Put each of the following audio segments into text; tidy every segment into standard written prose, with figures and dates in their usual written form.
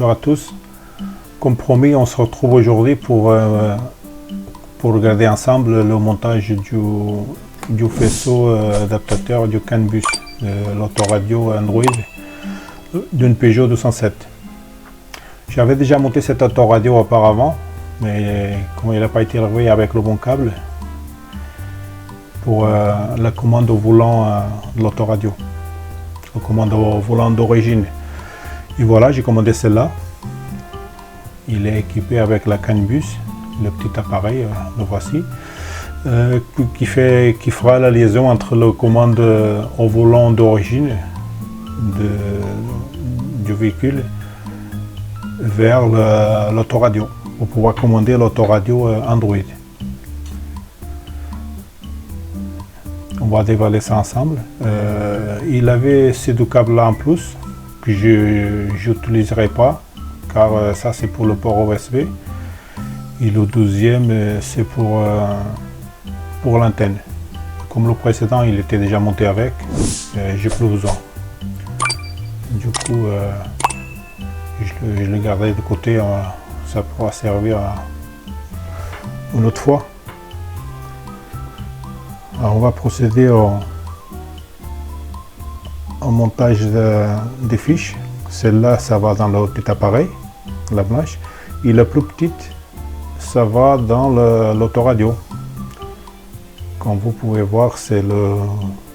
bonjour à tous. Comme promis, on se retrouve aujourd'hui pour regarder ensemble le montage du faisceau adaptateur du CAN bus, l'autoradio Android d'une Peugeot 207. J'avais déjà monté cet autoradio auparavant, mais comme il n'a pas été relié avec le bon câble pour la commande au volant de l'autoradio, la commande au volant d'origine. Et voilà, j'ai commandé celle-là. Il est équipé avec la CAN bus, le petit appareil, le voici, qui fera la liaison entre la commande au volant d'origine du véhicule vers l'autoradio, pour pouvoir commander l'autoradio Android. On va dévaler ça ensemble. Il avait ces deux câbles là en plus que je n'utiliserai pas, car ça c'est pour le port USB et le deuxième c'est pour l'antenne. Comme le précédent il était déjà monté avec, j'ai plus besoin. Du coup je le garderai de côté, ça pourra servir une autre fois. Alors on va procéder au montage des fiches. Celle-là, ça va dans le petit appareil, la blanche. Et la plus petite, ça va dans l'autoradio. Comme vous pouvez voir, c'est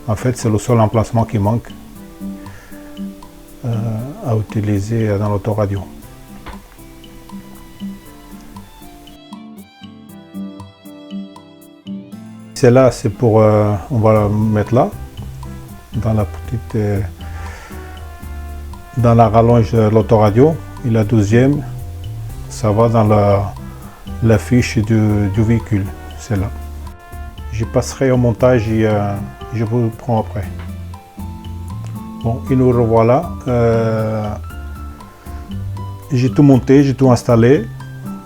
en fait, c'est le seul emplacement qui manque à utiliser dans l'autoradio. Celle-là, c'est pour, on va la mettre là, dans la petite, dans la rallonge de l'autoradio. Et la deuxième, ça va dans la fiche du véhicule, celle-là. Je passerai au montage et je vous le prends après. Bon, et nous revoilà. J'ai tout monté, j'ai tout installé,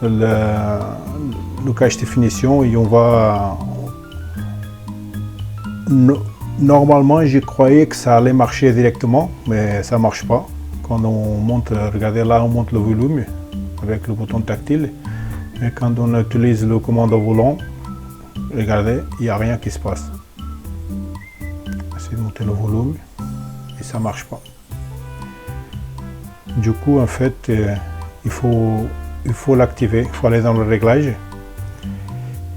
le cache de finition, et on va... Normalement, je croyais que ça allait marcher directement, mais ça ne marche pas. Quand on monte, regardez là, on monte le volume avec le bouton tactile. Mais quand on utilise le commande au volant, regardez, il n'y a rien qui se passe. Essayez de monter le volume et ça ne marche pas. Du coup, en fait, il faut l'activer. Il faut aller dans le réglage.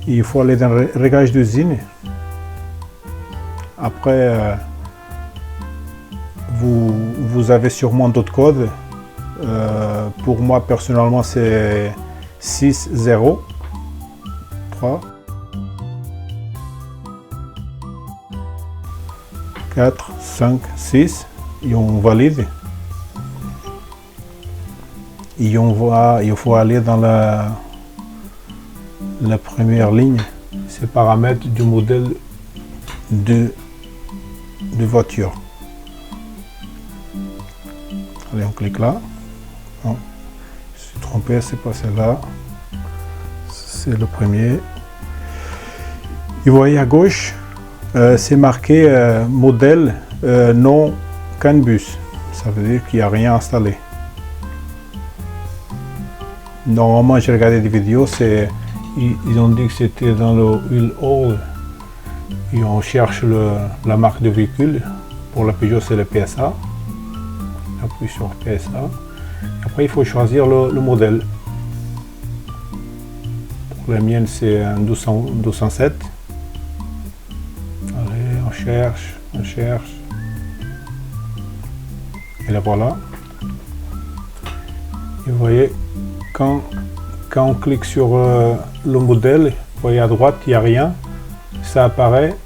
Et il faut aller dans le réglage d'usine. Après, vous avez sûrement d'autres codes. Pour moi, personnellement, c'est 6, 0, 3, 4, 5, 6. Et on valide. Et il faut aller dans la première ligne. Ces paramètres du modèle de voiture. Allez, on clique là. Non, je suis trompé, c'est pas celle-là. C'est le premier. Et vous voyez à gauche, c'est marqué modèle non CAN bus. Ça veut dire qu'il n'y a rien installé. Normalement, j'ai regardé des vidéos, ils ont dit que c'était dans le wheel hole. Et on cherche la marque de véhicule. Pour la Peugeot, c'est le PSA. On appuie sur PSA. Après, il faut choisir le modèle. Pour la mienne, c'est un 207. Allez, on cherche. Et là, voilà. Et vous voyez, quand on clique sur le modèle, vous voyez à droite, il n'y a rien. Ça apparaît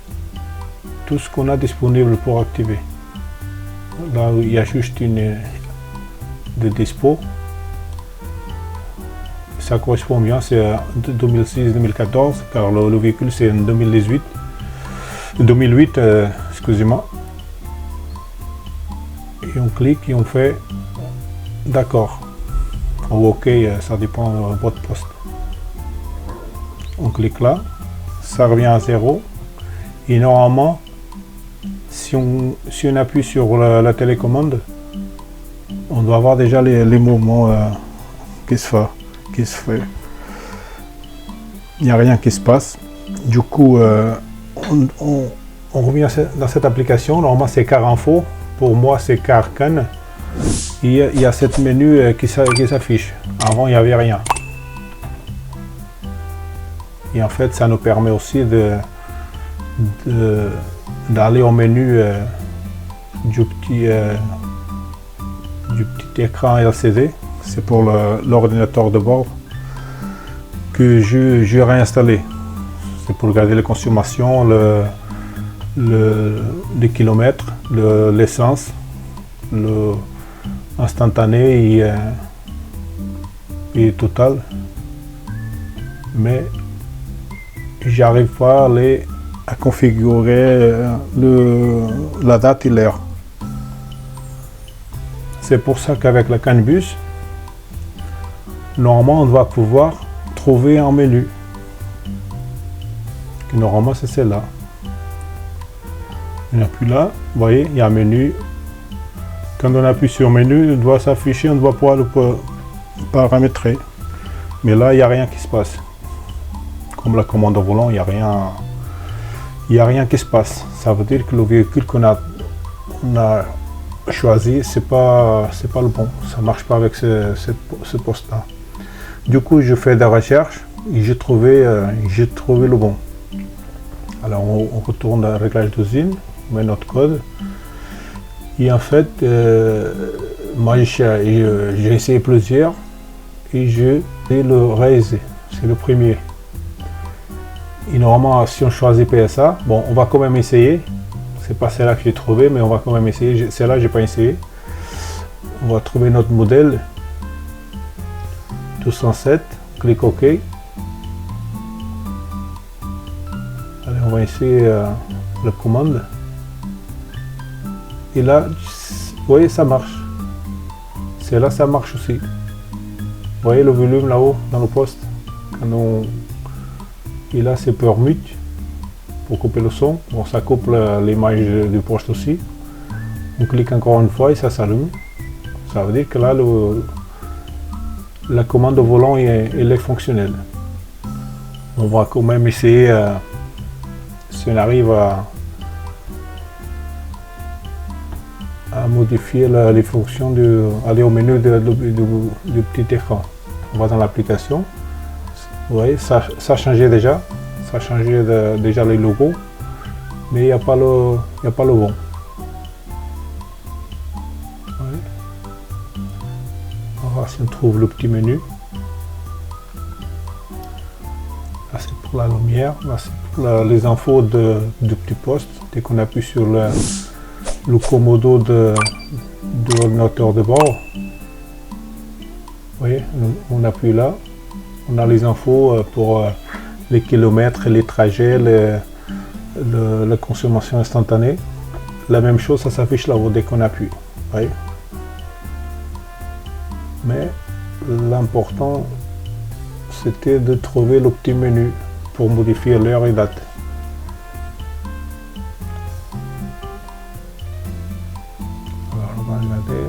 tout ce qu'on a disponible pour activer. Là où il y a juste une de dispo. Ça correspond bien, c'est 2006-2014, car le véhicule c'est en 2008, excusez-moi. Et on clique et on fait d'accord. Ou OK, ça dépend de votre poste. On clique là. Ça revient à 0 et normalement si on appuie sur la télécommande, on doit voir déjà les mouvements qui se fait. Il n'y a rien qui se passe. Du coup, on revient dans cette application. Normalement, c'est Car Info. Pour moi, c'est Car Can. Il y a cette menu qui s'affiche. Avant, il n'y avait rien. Et en fait, ça nous permet aussi d'aller au menu du petit écran LCD. C'est pour l'ordinateur de bord que j'ai réinstallé. C'est pour regarder les consommations, les kilomètres, l'essence, l'instantané et total. Mais j'arrive pas à configurer la date et l'heure. C'est pour ça qu'avec la CAN Bus, normalement on va pouvoir trouver un menu. Normalement c'est celle-là. On appuie là, vous voyez, il y a un menu. Quand on appuie sur menu, il doit s'afficher, on doit pouvoir le paramétrer. Mais là, il n'y a rien qui se passe. Comme la commande au volant, il n'y a rien qui se passe. Ça veut dire que le véhicule qu'on a choisi, c'est pas le bon. Ça marche pas avec ce poste-là. Du coup, je fais des recherches et j'ai trouvé le bon. Alors, on retourne à réglage d'usine, on met notre code. Et en fait, moi j'ai essayé plusieurs et je vais le réaliser. C'est le premier. Et normalement, si on choisit PSA, bon, on va quand même essayer. C'est pas celle-là que j'ai trouvé, mais on va quand même essayer. Celle-là, j'ai pas essayé. On va trouver notre modèle 207. Clique OK. Allez, on va essayer la commande. Et là, vous voyez, ça marche. Celle-là, ça marche aussi. Vous voyez le volume là-haut dans le poste. Et là, c'est pour mute, pour couper le son. Bon, ça coupe l'image du poste aussi. On clique encore une fois et ça s'allume. Ça veut dire que là, la commande au volant, elle est fonctionnelle. On va quand même essayer, si on arrive à modifier les fonctions, aller au menu du petit écran. On va dans l'application. Vous voyez, ça a changé déjà. Ça a changé déjà les logos. Mais il n'y a pas le bon. Ouais. On va voir si on trouve le petit menu. Là c'est pour la lumière. Là c'est pour les infos du petit poste. Dès qu'on appuie sur le commodo de l'ordinateur de bord. Vous voyez, on appuie là. On a les infos pour les kilomètres, les trajets, la consommation instantanée. La même chose, ça s'affiche là-haut dès qu'on appuie. Oui. Mais l'important, c'était de trouver le petit menu pour modifier l'heure et date. Alors, on va regarder.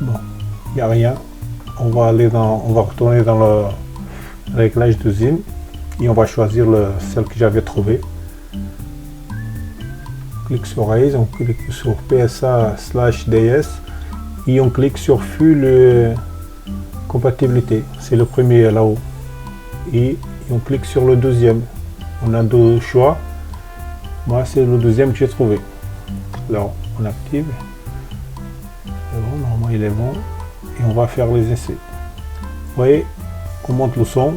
Bon, il n'y a rien. On va retourner dans le réglage d'usine et on va choisir celle que j'avais trouvée. On clique sur Raise, on clique sur PSA/DS et on clique sur Full compatibilité. C'est le premier là-haut. Et on clique sur le deuxième. On a deux choix. Moi, c'est le deuxième que j'ai trouvé. Alors, on active. Bon, normalement il est bon et on va faire les essais. Vous voyez, on monte le son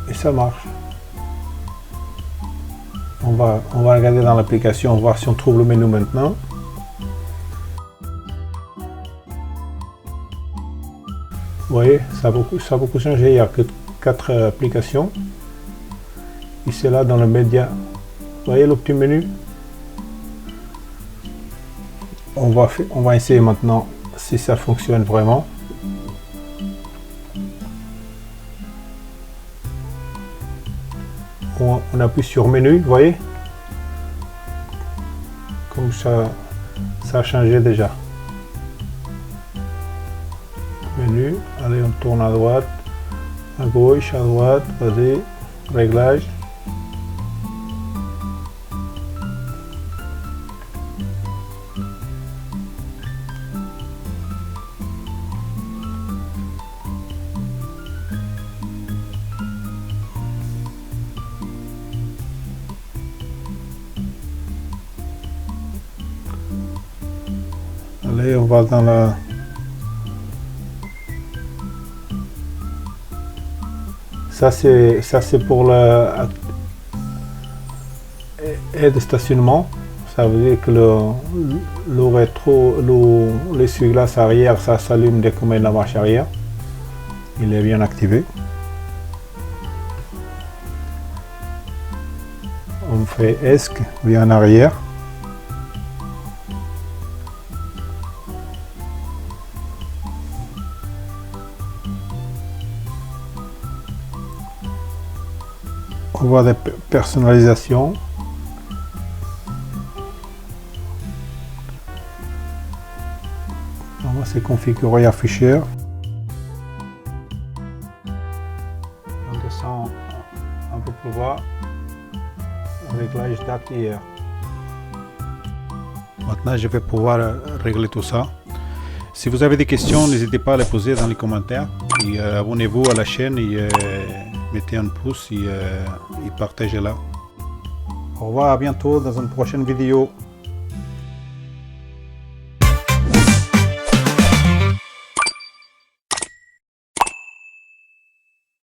et ça marche. On va regarder dans l'application, voir si on trouve le menu maintenant. Vous voyez, ça a beaucoup changé. Il n'y a que 4 applications et c'est là dans le média. Vous voyez le petit menu. On va essayer maintenant si ça fonctionne vraiment. On appuie sur menu, vous voyez? Comme ça a changé déjà. Menu, allez, on tourne à droite, à gauche, à droite, vas-y, réglage. Allez, on va dans la... Ça c'est pour la aide stationnement. Ça veut dire que le rétro, l'essuie-glace arrière, ça s'allume dès qu'on met la marche arrière. Il est bien activé. On fait ESC, vient en arrière. On voit des personnalisations. On va se configurer afficher. On descend un peu plus bas. Réglage date hier. Maintenant, je vais pouvoir régler tout ça. Si vous avez des questions, n'hésitez pas à les poser dans les commentaires. Et abonnez-vous à la chaîne et mettez un pouce et partagez-la. Au revoir, à bientôt dans une prochaine vidéo.